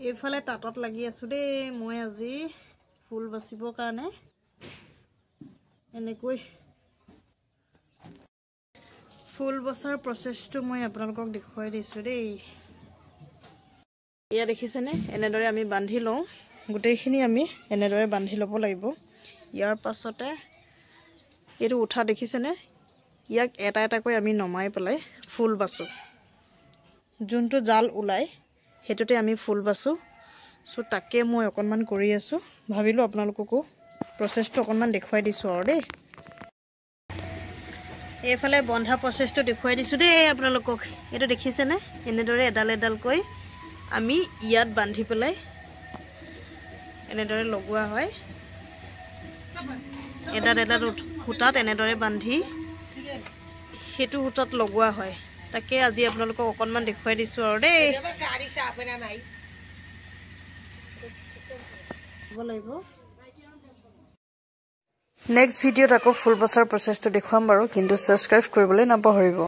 এইফালে তাঁতত লাগি আছো দেই মই আজি ফুল বাচিবৰ কাৰণে এনেকৈ ফুল বছৰ প্ৰচেছটো মই আপোনালোকক দেখুৱাই দিছো দেই ইয়া দেখিছেনে এনেদৰে আমি বান্ধি লওঁ গোটেইখিনি আমি এনেদৰে বান্ধি ল'ব লাগিব ইয়াৰ পাছতে এটো উঠা দেখিছেনে ইয়াক এটা এটাকৈ আমি নমাই পেলাই ফুল বাছো যোনটো জাল উলাই হেতুতে আমি ফুল বাছো সো তাকে মই অকনমান কৰি আছো ভাবিলো আপোনালোককো প্ৰচেছটো অকনমান দেখুৱাই দিছো আৰু দেই এইফালে বন্ধা প্ৰচেছটো দেখুৱাই দিছো দেই আপোনালোকক এটো দেখিছেনে এনেদৰে এডাল এডালকৈ আমি ইয়াত বান্ধি পেলাই এনেদৰে লগোৱা হয় এডাল এডাল হুটাত এনেদৰে বান্ধি হেতু হুটাত লগোৱা হয় তাকে আজি আপোনালোকক অকনমান দেখুৱাই দিছো আৰু দেই নেক্সট ভিডিঅ'ত আকৌ ফুল বছৰ প্ৰচেছটো দেখুৱাম বাৰু কিন্তু সাবস্ক্ৰাইব কৰিবলৈ নাপাহৰিব